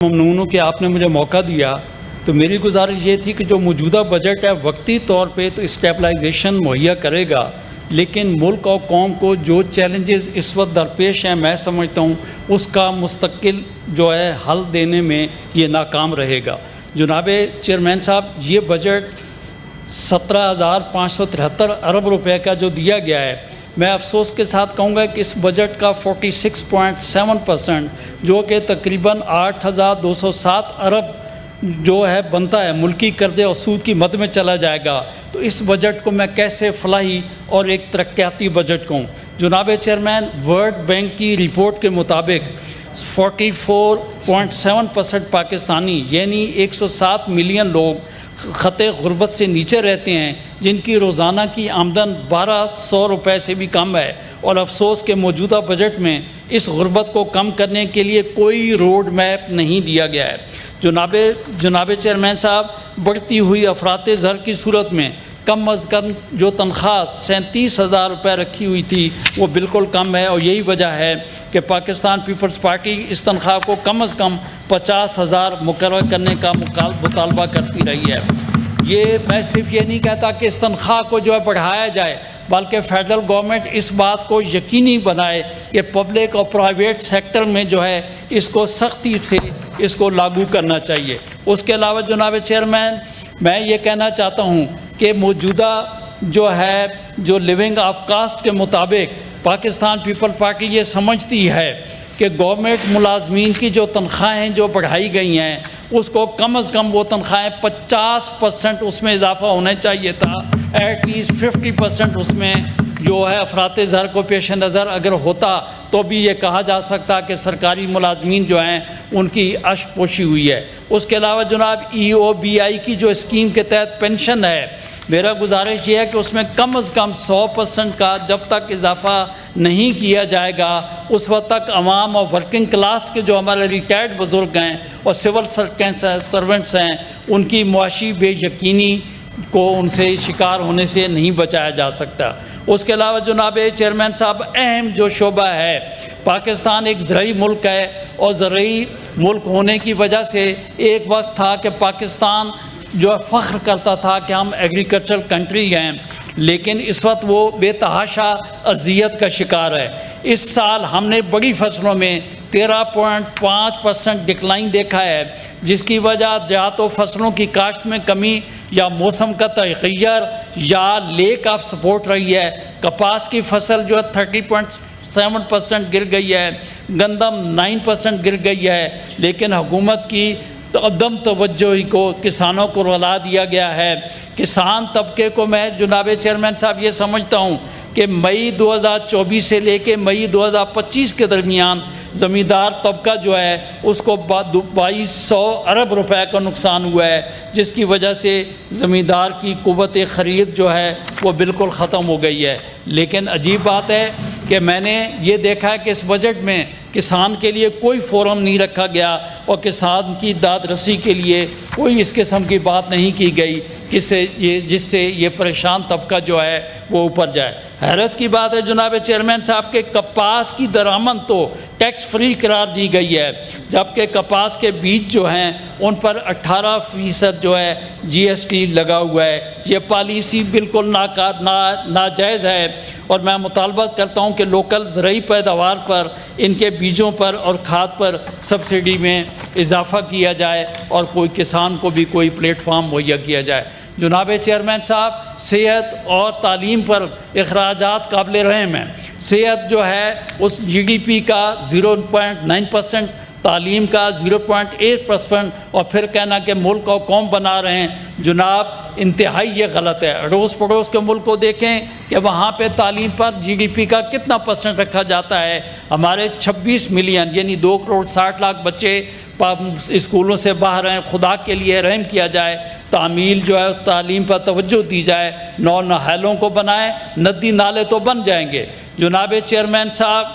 ممنون ہوں کہ آپ نے مجھے موقع دیا. تو میری گزارش یہ تھی کہ جو موجودہ بجٹ ہے وقتی طور پہ تو اسٹیبلائزیشن مہیا کرے گا، لیکن ملک اور قوم کو جو چیلنجز اس وقت درپیش ہیں میں سمجھتا ہوں اس کا مستقل جو ہے حل دینے میں یہ ناکام رہے گا. جناب چیئرمین صاحب، یہ بجٹ 17,573 ارب روپے کا جو دیا گیا ہے، میں افسوس کے ساتھ کہوں گا کہ اس بجٹ کا 46.7% جو کہ تقریباً 8,207 ارب جو ہے بنتا ہے ملکی قرضے اور سود کی مد میں چلا جائے گا. تو اس بجٹ کو میں کیسے فلاحی اور ایک ترقیاتی بجٹ کہوں؟ جناب چیئرمین، ورلڈ بینک کی رپورٹ کے مطابق 44.7% پاکستانی یعنی 107 ملین لوگ خطے غربت سے نیچے رہتے ہیں، جن کی روزانہ کی آمدن 1,200 روپے سے بھی کم ہے. اور افسوس کہ موجودہ بجٹ میں اس غربت کو کم کرنے کے لیے کوئی روڈ میپ نہیں دیا گیا ہے. جناب چیئرمین صاحب، بڑھتی ہوئی افراط زر کی صورت میں کم از کم جو تنخواہ 37,000 روپے رکھی ہوئی تھی وہ بالکل کم ہے، اور یہی وجہ ہے کہ پاکستان پیپلز پارٹی اس تنخواہ کو کم از کم 50,000 مقرر کرنے کا مطالبہ کرتی رہی ہے. یہ میں صرف یہ نہیں کہتا کہ اس تنخواہ کو جو ہے بڑھایا جائے، بلکہ فیڈرل گورنمنٹ اس بات کو یقینی بنائے کہ پبلک اور پرائیویٹ سیکٹر میں جو ہے اس کو سختی سے اس کو لاگو کرنا چاہیے. اس کے علاوہ جناب چیئرمین، میں یہ کہنا چاہتا ہوں کہ موجودہ جو لیونگ آف کاسٹ کے مطابق پاکستان پیپل پارٹی یہ سمجھتی ہے کہ گورنمنٹ ملازمین کی جو تنخواہیں جو بڑھائی گئی ہیں اس کو کم از کم وہ تنخواہیں 50% اس میں اضافہ ہونا چاہیے تھا. ایٹ لیسٹ 50% اس میں جو ہے افراط زر کو پیش نظر اگر ہوتا تو بھی یہ کہا جا سکتا کہ سرکاری ملازمین جو ہیں ان کی عش پوشی ہوئی ہے. اس کے علاوہ جناب EOBI کی جو اسکیم کے تحت پینشن ہے، میرا گزارش یہ ہے کہ اس میں کم از کم 100% کا جب تک اضافہ نہیں کیا جائے گا اس وقت تک عوام اور ورکنگ کلاس کے جو ہمارے ریٹائرڈ بزرگ ہیں اور سول سرونٹس ہیں ان کی معاشی بے یقینی کو ان سے شکار ہونے سے نہیں بچایا جا سکتا. اس کے علاوہ جناب چیئرمین صاحب، اہم جو شعبہ ہے، پاکستان ایک زرعی ملک ہے اور زرعی ملک ہونے کی وجہ سے ایک وقت تھا کہ پاکستان جو فخر کرتا تھا کہ ہم ایگریکلچرل کنٹری ہیں، لیکن اس وقت وہ بے تحاشا اذیت کا شکار ہے. اس سال ہم نے بڑی فصلوں میں 13.5% ڈکلائن دیکھا ہے، جس کی وجہ یا تو فصلوں کی کاشت میں کمی یا موسم کا تغیر یا لیک آف سپورٹ رہی ہے. کپاس کی فصل جو ہے 30.7% گر گئی ہے، گندم 9% گر گئی ہے، لیکن حکومت کی عدم توجہی کو کسانوں کو رلا دیا گیا ہے. کسان طبقے کو میں جناب چیئرمین صاحب یہ سمجھتا ہوں کہ مئی 2024 سے لے کے مئی 2025 کے درمیان زمیندار طبقہ جو ہے اس کو 2,200 ارب روپے کا نقصان ہوا ہے، جس کی وجہ سے زمیندار کی قوت خرید جو ہے وہ بالکل ختم ہو گئی ہے. لیکن عجیب بات ہے کہ میں نے یہ دیکھا ہے کہ اس بجٹ میں کسان کے لیے کوئی فورم نہیں رکھا گیا اور کسان کی داد رسی کے لیے کوئی اس قسم کی بات نہیں کی گئی جس سے یہ پریشان طبقہ جو ہے وہ اوپر جائے. حیرت کی بات ہے جناب چیئرمین صاحب کہ کپاس کی درآمد تو ٹیکس فری قرار دی گئی ہے، جبکہ کپاس کے بیج جو ہیں ان پر 18% جو ہے GST لگا ہوا ہے. یہ پالیسی بالکل ناجائز ہے اور میں مطالبہ کرتا ہوں کہ لوکل زرعی پیداوار پر، ان کے بیجوں پر اور کھاد پر سبسڈی میں اضافہ کیا جائے اور کوئی کسان کو بھی کوئی پلیٹ فارم مہیا کیا جائے. جناب چیئرمین صاحب، صحت اور تعلیم پر اخراجات قابل رحم ہیں. صحت جو ہے اس GDP کا 0.9%، تعلیم کا 0.8%، اور پھر کہنا کہ ملک اور قوم بنا رہے ہیں، جناب انتہائی یہ غلط ہے. اڑوس پڑوس کے ملک کو دیکھیں کہ وہاں پہ تعلیم پر GDP کا کتنا % رکھا جاتا ہے. ہمارے 26 ملین یعنی 2.60 کروڑ بچے اسکولوں سے باہر ہیں. خدا کے لیے رحم کیا جائے، تعمیل جو ہے اس تعلیم پر توجہ دی جائے، نہالوں کو بنائیں، ندی نالے تو بن جائیں گے. جناب چیئرمین صاحب،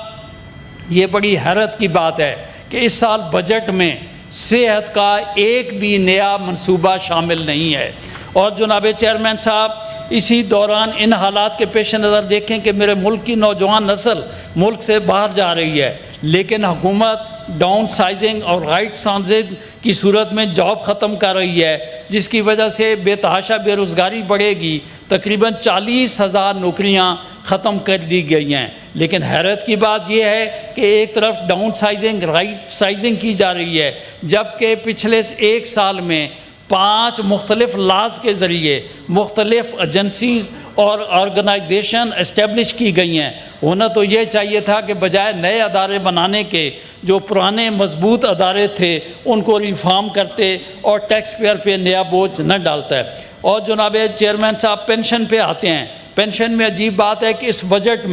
یہ بڑی حیرت کی بات ہے کہ اس سال بجٹ میں صحت کا ایک بھی نیا منصوبہ شامل نہیں ہے. اور جناب چیئرمین صاحب، اسی دوران ان حالات کے پیش نظر دیکھیں کہ میرے ملک کی نوجوان نسل ملک سے باہر جا رہی ہے، لیکن حکومت ڈاؤن سائزنگ اور رائٹ سائزنگ کی صورت میں جاب ختم کر رہی ہے، جس کی وجہ سے بے تحاشا بے روزگاری بڑھے گی۔ تقریباً 40,000 نوکریاں ختم کر دی گئی ہیں۔ لیکن حیرت کی بات یہ ہے کہ ایک طرف ڈاؤن سائزنگ رائٹ سائزنگ کی جا رہی ہے، جبکہ پچھلے 1 سال میں 5 مختلف لاز کے ذریعے مختلف ایجنسیز اور آرگنائزیشن اسٹیبلش کی گئی ہیں۔ ہونا تو یہ چاہیے تھا کہ بجائے نئے ادارے بنانے کے جو پرانے مضبوط ادارے تھے ان کو ریفارم کرتے اور ٹیکس پیئر پہ نیا بوجھ نہ ڈالتا ہے۔ اور جناب چیئرمین صاحب پینشن پہ آتے ہیں۔ پینشن میں عجیب بات ہے کہ اس بجٹ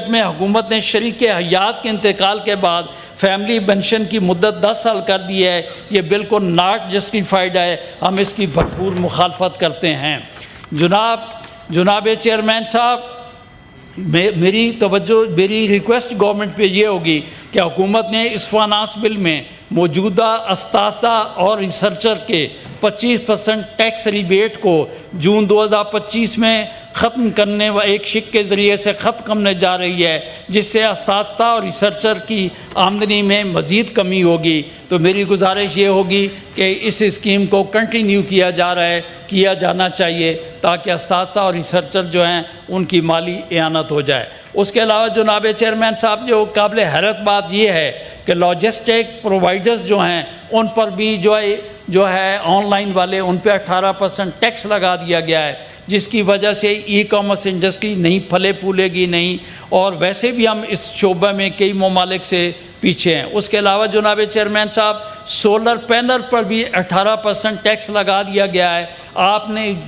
میں حکومت نے شریک حیات کے انتقال کے بعد فیملی پینشن کی مدت 10 سال کر دی ہے۔ یہ بالکل ناٹ جسٹیفائیڈ ہے، ہم اس کی بھرپور مخالفت کرتے ہیں۔ جناب چیئرمین صاحب، میری ریکویسٹ گورنمنٹ پہ یہ ہوگی کہ حکومت نے اس فائنانس بل میں موجودہ اساتذہ اور ریسرچر کے 25% ٹیکس ریبیٹ کو جون 2025 میں ختم کرنے و ایک شک کے ذریعے سے ختم کرنے جا رہی ہے، جس سے اساتذہ اور ریسرچر کی آمدنی میں مزید کمی ہوگی۔ تو میری گزارش یہ ہوگی کہ اس اسکیم کو کنٹینیو کیا جانا چاہیے تاکہ اساتذہ اور ریسرچر جو ہیں ان کی مالی اعانت ہو جائے۔ اس کے علاوہ جناب چیئرمین صاحب، جو قابل حیرت بات یہ ہے کہ لاجسٹک پرووائڈرز جو ہیں ان پر بھی جو ہے آن لائن والے، ان پہ 18% ٹیکس لگا دیا گیا ہے، جس کی وجہ سے ای کامرس انڈسٹری نہیں پھلے پھولے گی نہیں، اور ویسے بھی ہم اس شعبہ میں کئی ممالک سے پیچھے ہیں۔ اس کے علاوہ جناب چیئرمین صاحب، سولر پینل پر بھی 18% ٹیکس لگا دیا گیا ہے۔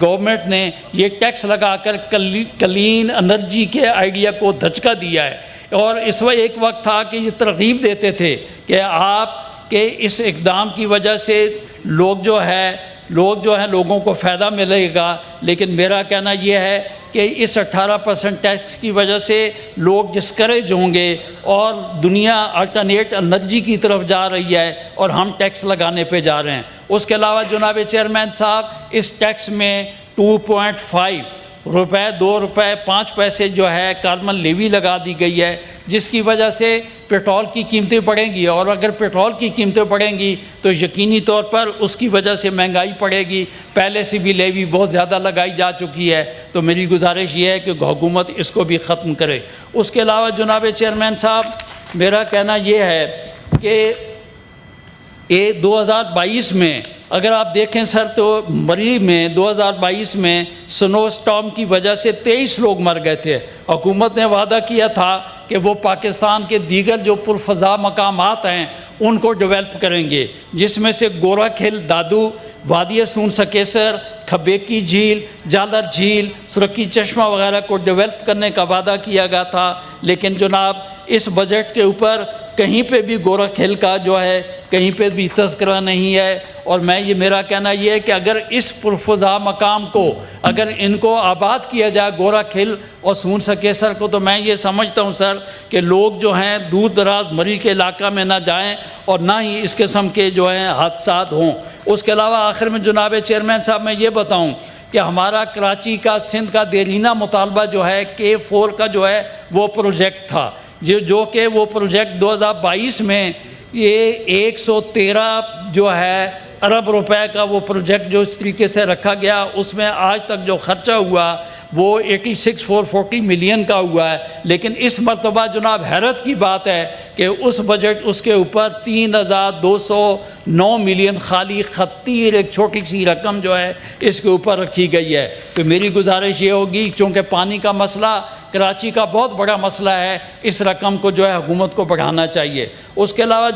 گورنمنٹ نے یہ ٹیکس لگا کر کلین انرجی کے آئیڈیا کو دھچکا دیا ہے، اور اس وقت ایک وقت تھا کہ یہ ترغیب دیتے تھے کہ آپ کے اس اقدام کی وجہ سے لوگوں کو فائدہ ملے گا، لیکن میرا کہنا یہ ہے کہ اس 18% ٹیکس کی وجہ سے لوگ ڈسکریج ہوں گے اور دنیا الٹرنیٹ انرجی کی طرف جا رہی ہے اور ہم ٹیکس لگانے پہ جا رہے ہیں۔ اس کے علاوہ جناب چیئرمین صاحب، اس ٹیکس میں 2.5 روپے 2 روپے 5 پیسے جو ہے کاربن لیوی لگا دی گئی ہے، جس کی وجہ سے پیٹرول کی قیمتیں بڑھیں گی، اور اگر پیٹرول کی قیمتیں بڑھیں گی تو یقینی طور پر اس کی وجہ سے مہنگائی پڑے گی۔ پہلے سے بھی لیوی بہت زیادہ لگائی جا چکی ہے، تو میری گزارش یہ ہے کہ حکومت اس کو بھی ختم کرے۔ اس کے علاوہ جناب چیئرمین صاحب، میرا کہنا یہ ہے کہ 2022 میں اگر آپ دیکھیں سر، تو مری میں 2022 میں سنو سٹارم کی وجہ سے 23 لوگ مر گئے تھے۔ حکومت نے وعدہ کیا تھا کہ وہ پاکستان کے دیگر جو پرفضا مقامات ہیں ان کو ڈیولپ کریں گے، جس میں سے گورا کھیل دادو، وادی سون سکیسر، کھبیکی جھیل، جالر جھیل، سرکی چشمہ وغیرہ کو ڈیولپ کرنے کا وعدہ کیا گیا تھا۔ لیکن جناب، اس بجٹ کے اوپر کہیں پہ بھی گورا کھیل کا جو ہے کہیں پہ بھی تذکرہ نہیں ہے، اور میرا کہنا یہ ہے کہ اگر اس پرفضا مقام کو ان کو آباد کیا جائے، گورا کھیل اور سون سکیسر کو، تو میں یہ سمجھتا ہوں سر کہ لوگ جو ہیں دور دراز مری کے علاقہ میں نہ جائیں اور نہ ہی اس قسم کے جو ہیں حادثات ہوں۔ اس کے علاوہ آخر میں جناب چیئرمین صاحب میں یہ بتاؤں کہ ہمارا کراچی کا سندھ کا دیرینہ مطالبہ جو ہے K4 کا جو ہے وہ پروجیکٹ تھا، جو کہ وہ پروجیکٹ 2022 میں یہ 113 جو ہے ارب روپے کا وہ پروجیکٹ جو اس طریقے سے رکھا گیا، اس میں آج تک جو خرچہ ہوا وہ 86,440 ملین کا ہوا ہے۔ لیکن اس مرتبہ جناب حیرت کی بات ہے کہ اس کے اوپر 3,209 ملین خالی خطیر ایک چھوٹی سی رقم جو ہے اس کے اوپر رکھی گئی ہے۔ تو میری گزارش یہ ہوگی، چونکہ پانی کا مسئلہ کراچی کا بہت بڑا مسئلہ ہے، اس رقم کو جو ہے حکومت کو بڑھانا چاہیے۔ اس کے علاوہ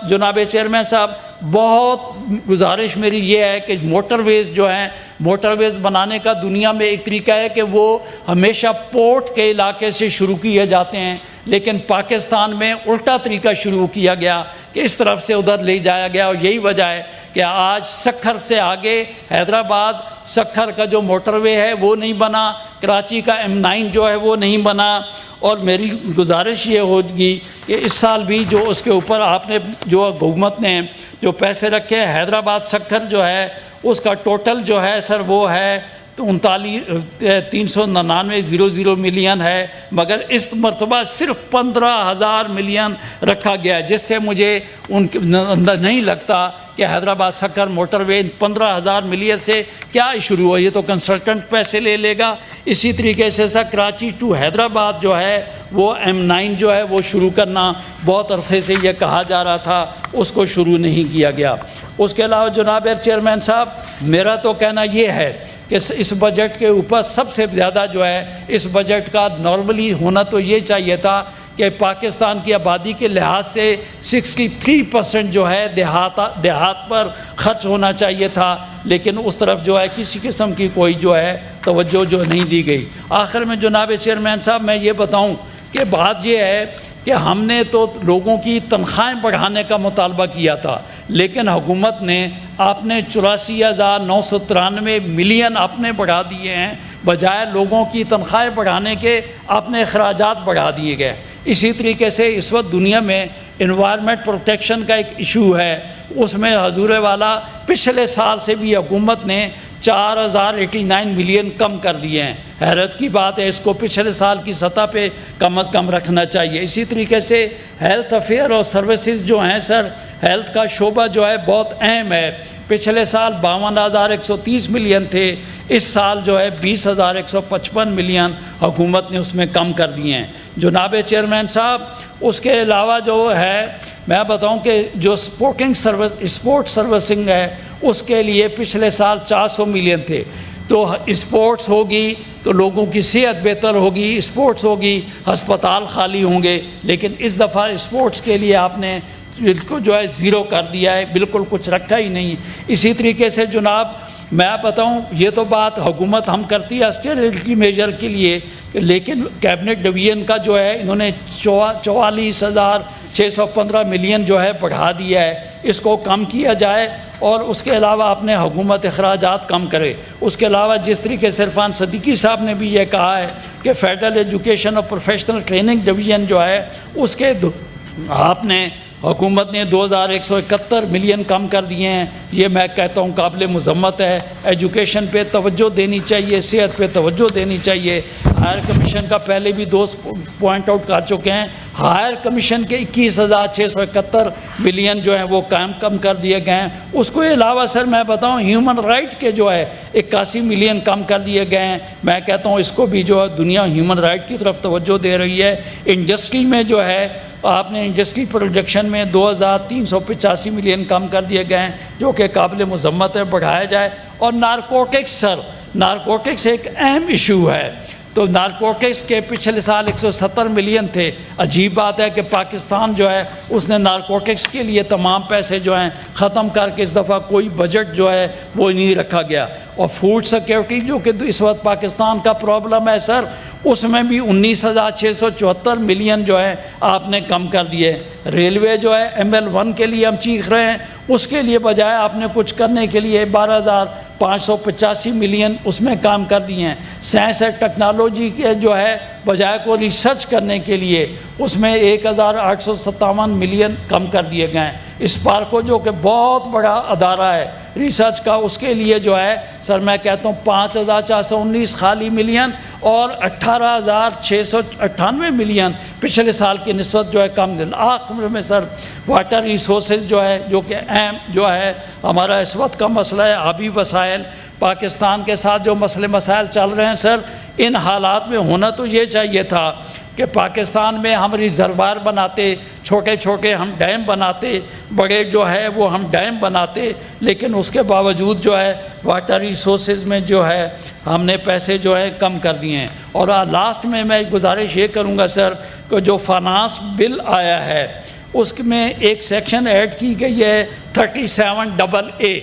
جناب چیئرمین صاحب، بہت گزارش میری یہ ہے کہ موٹر ویز جو ہیں، موٹر ویز بنانے کا دنیا میں ایک طریقہ ہے کہ وہ ہمیشہ پورٹ کے علاقے سے شروع کیے جاتے ہیں، لیکن پاکستان میں الٹا طریقہ شروع کیا گیا کہ اس طرف سے ادھر لے جایا گیا، اور یہی وجہ ہے کہ آج سکھر سے آگے حیدرآباد سکھر کا جو موٹر وے ہے وہ نہیں بنا، کراچی کا M9 جو ہے وہ نہیں بنا۔ اور میری گزارش یہ ہوگی کہ اس سال بھی جو اس کے اوپر آپ نے جو حکومت نے جو پیسے رکھے، حیدرآباد سکھر جو ہے اس کا ٹوٹل جو ہے سر وہ ہے 399,000 ملین ہے، مگر اس مرتبہ صرف 15,000 ملین رکھا گیا ہے، جس سے مجھے ان کے اندر نہیں لگتا کہ حیدرآباد سکر موٹر وے 15,000 ملین سے کیا شروع ہوا، یہ تو کنسلٹنٹ پیسے لے گا۔ اسی طریقے سے سر کراچی ٹو حیدرآباد جو ہے وہ M9 جو ہے وہ شروع کرنا بہت عرصے سے یہ کہا جا رہا تھا، اس کو شروع نہیں کیا گیا۔ اس کے علاوہ جناب چیئرمین صاحب، میرا تو کہنا یہ ہے کہ اس بجٹ کے اوپر سب سے زیادہ جو ہے اس بجٹ کا نارملی ہونا تو یہ چاہیے تھا کہ پاکستان کی آبادی کے لحاظ سے 63% جو ہے دیہات پر خرچ ہونا چاہیے تھا، لیکن اس طرف جو ہے کسی قسم کی کوئی جو ہے توجہ جو نہیں دی گئی۔ آخر میں جناب چیئرمین صاحب میں یہ بتاؤں کہ بات یہ ہے کہ ہم نے تو لوگوں کی تنخواہیں بڑھانے کا مطالبہ کیا تھا، لیکن حکومت نے آپ نے 84,993 ملین آپ نے بڑھا دیے ہیں، بجائے لوگوں کی تنخواہیں بڑھانے کے آپ نے اخراجات بڑھا دیے گئے۔ اسی طریقے سے اس وقت دنیا میں انوائرمنٹ پروٹیکشن کا ایک ایشو ہے، اس میں حضور والا پچھلے سال سے بھی حکومت نے 4,089 ملین کم کر دیے ہیں۔ حیرت کی بات ہے، اس کو پچھلے سال کی سطح پہ کم از کم رکھنا چاہیے۔ اسی طریقے سے ہیلتھ افیئر اور سروسز جو ہیں سر، ہیلتھ کا شعبہ جو ہے بہت اہم ہے۔ پچھلے سال 52,130 ملین تھے، اس سال جو ہے 20,155 ملین حکومت نے اس میں کم کر دیے ہیں۔ جناب چیئرمین صاحب، اس کے علاوہ جو ہے میں بتاؤں کہ جو اسپورٹ سروسنگ ہے اس کے لیے پچھلے سال 400 ملین تھے، تو اسپورٹس ہوگی تو لوگوں کی صحت بہتر ہوگی، اسپورٹس ہوگی ہسپتال خالی ہوں گے، لیکن اس دفعہ اسپورٹس کے لیے آپ نے بالکل جو ہے زیرو کر دیا ہے، بالکل کچھ رکھا ہی نہیں۔ اسی طریقے سے جناب میں بتاؤں، یہ تو بات حکومت ہم کرتی ہے اسٹیبلٹی میجر کے لیے، لیکن کیبنٹ ڈویژن کا جو ہے انہوں نے 44,615 ملین جو ہے بڑھا دیا ہے، اس کو کم کیا جائے، اور اس کے علاوہ اپنے حکومت اخراجات کم کرے۔ اس کے علاوہ جس طریقے سے عرفان صدیقی صاحب نے بھی یہ کہا ہے کہ فیڈرل ایجوکیشن اور پروفیشنل ٹریننگ ڈویژن جو ہے اس کے آپ نے حکومت نے 2,171 ملین کم کر دیے ہیں، یہ میں کہتا ہوں قابل مذمت ہے۔ ایجوکیشن پہ توجہ دینی چاہیے، صحت پہ توجہ دینی چاہیے۔ ہائر کمیشن کا پہلے بھی دوست پوائنٹ آؤٹ کر چکے ہیں، ہائر کمیشن کے 21,671 ملین جو ہیں وہ کم کر دیے گئے ہیں۔ اس کو علاوہ سر میں بتاؤں ہیومن رائٹ کے جو ہے 81 ملین کم کر دیے گئے ہیں۔ میں کہتا ہوں اس کو بھی جو ہے دنیا ہیومن رائٹ کی طرف توجہ دے رہی ہے۔ انڈسٹری میں جو ہے آپ نے انڈسٹری پروڈکشن میں 2,385 ملین کم کر دیے گئے ہیں، جو کہ قابل مذمت ہے، بڑھایا جائے۔ اور نارکوٹکس سر، نارکوٹکس ایک اہم ایشو ہے، تو نارکوٹکس کے پچھلے سال 170 ملین تھے۔ عجیب بات ہے کہ پاکستان جو ہے اس نے نارکوٹکس کے لیے تمام پیسے جو ہیں ختم کر کے اس دفعہ کوئی بجٹ جو ہے وہ نہیں رکھا گیا۔ اور فوڈ سیکیورٹی جو کہ اس وقت پاکستان کا پرابلم ہے سر، اس میں بھی 19,674 ملین جو ہے آپ نے کم کر دیے۔ ریلوے جو ہے ML1 کے لیے ہم چیخ رہے ہیں، اس کے لیے بجائے آپ نے کچھ کرنے کے لیے 12,585 ملین اس میں کام کر دیے ہیں۔ سائنس اینڈ ٹیکنالوجی کے جو ہے بجائے کو ریسرچ کرنے کے لیے اس میں 1,857 ملین کم کر دیے گئے ہیں۔ اسپارکو جو کہ بہت بڑا ادارہ ہے ریسرچ کا، اس کے لیے جو ہے سر میں کہتا ہوں 5,419 خالی ملین اور 18,698 ملین پچھلے سال کی نسبت جو ہے کم دن۔ آخر میں سر واٹر ریسورسز جو ہے، جو کہ اہم جو ہے ہمارا اس وقت کا مسئلہ ہے، آبی وسائل، پاکستان کے ساتھ جو مسائل چل رہے ہیں سر، ان حالات میں ہونا تو یہ چاہیے تھا کہ پاکستان میں ہم ریزروائر بناتے، چھوٹے چھوٹے ہم ڈیم بناتے، بڑے جو ہے وہ ہم ڈیم بناتے، لیکن اس کے باوجود جو ہے واٹر ریسورسز میں جو ہے ہم نے پیسے جو ہے کم کر دیے ہیں۔ اور لاسٹ میں گزارش یہ کروں گا سر کہ جو فائنانس بل آیا ہے اس میں ایک سیکشن ایڈ کی گئی ہے 37AA،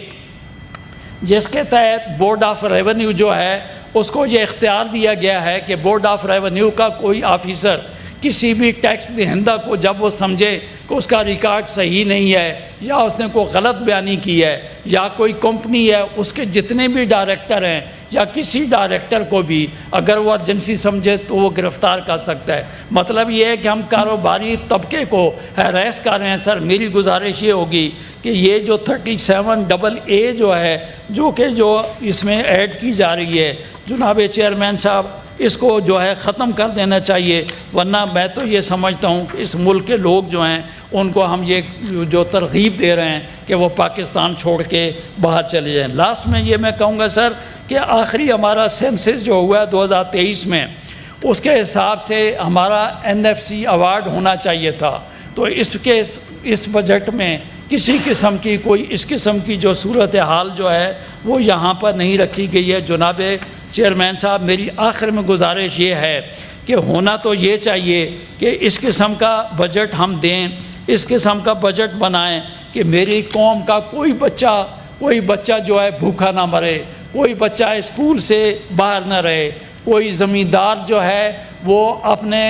جس کے تحت بورڈ آف ریونیو جو ہے اس کو یہ اختیار دیا گیا ہے کہ بورڈ آف ریونیو کا کوئی آفیسر کسی بھی ٹیکس دہندہ کو جب وہ سمجھے کہ اس کا ریکارڈ صحیح نہیں ہے یا اس نے کوئی غلط بیانی کی ہے یا کوئی کمپنی ہے اس کے جتنے بھی ڈائریکٹر ہیں یا کسی ڈائریکٹر کو بھی اگر وہ ایجنسی سمجھے تو وہ گرفتار کر سکتا ہے. مطلب یہ ہے کہ ہم کاروباری طبقے کو ہیریس کر رہے ہیں. سر میری گزارش یہ ہوگی کہ یہ جو 37AA جو ہے جو اس میں ایڈ کی جا رہی ہے جناب چیئرمین صاحب اس کو جو ہے ختم کر دینا چاہیے, ورنہ میں تو یہ سمجھتا ہوں کہ اس ملک کے لوگ جو ہیں ان کو ہم یہ جو ترغیب دے رہے ہیں کہ وہ پاکستان چھوڑ کے باہر چلے جائیں. لاسٹ میں یہ میں کہوں گا سر کہ آخری ہمارا سینسس جو ہوا ہے 2023 میں اس کے حساب سے ہمارا NFC ایوارڈ ہونا چاہیے تھا, تو اس بجٹ میں کسی قسم کی کوئی اس قسم کی جو صورتحال جو ہے وہ یہاں پر نہیں رکھی گئی ہے. جناب چیئرمین صاحب میری آخر میں گزارش یہ ہے کہ ہونا تو یہ چاہیے کہ اس قسم کا بجٹ ہم دیں, اس قسم کا بجٹ بنائیں کہ میری قوم کا کوئی بچہ جو ہے بھوکا نہ مرے, کوئی بچہ اسکول سے باہر نہ رہے, کوئی زمیندار جو ہے وہ اپنے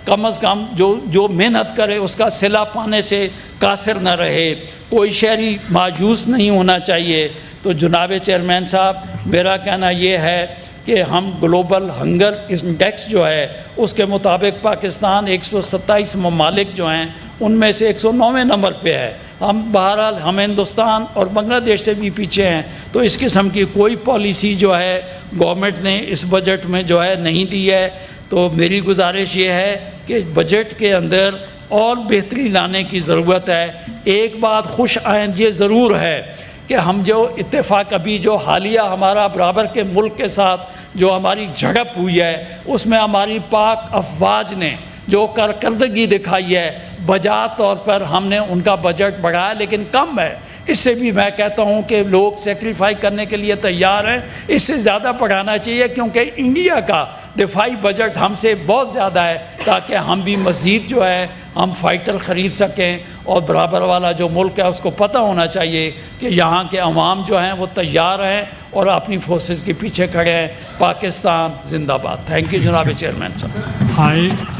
کم از کم جو محنت کرے اس کا صلہ پانے سے قاصر نہ رہے, کوئی شہری مایوس نہیں ہونا چاہیے. تو جناب چیئرمین صاحب میرا کہنا یہ ہے کہ ہم گلوبل ہنگر انڈیکس جو ہے اس کے مطابق پاکستان 127 ممالک جو ہیں ان میں سے 109ویں نمبر پہ ہے. ہم بہرحال ہم ہندوستان اور بنگلہ دیش سے بھی پیچھے ہیں, تو اس قسم کی کوئی پالیسی جو ہے گورنمنٹ نے اس بجٹ میں جو ہے نہیں دی ہے. تو میری گزارش یہ ہے کہ بجٹ کے اندر اور بہتری لانے کی ضرورت ہے. ایک بات خوش آئند یہ ضرور ہے کہ ہم جو اتفاق ابھی جو حالیہ ہمارا برابر کے ملک کے ساتھ جو ہماری جھڑپ ہوئی ہے اس میں ہماری پاک افواج نے جو کارکردگی دکھائی ہے بجا طور پر ہم نے ان کا بجٹ بڑھایا لیکن کم ہے. اس سے بھی میں کہتا ہوں کہ لوگ سیکریفائی کرنے کے لیے تیار ہیں, اس سے زیادہ بڑھانا چاہیے کیونکہ انڈیا کا دفاعی بجٹ ہم سے بہت زیادہ ہے تاکہ ہم بھی مزید جو ہے ہم فائٹر خرید سکیں. اور برابر والا جو ملک ہے اس کو پتہ ہونا چاہیے کہ یہاں کے عوام جو ہیں وہ تیار ہیں اور اپنی فورسز کے پیچھے کھڑے ہیں. پاکستان زندہ باد. تھینک یو جناب چیئرمین صاحب.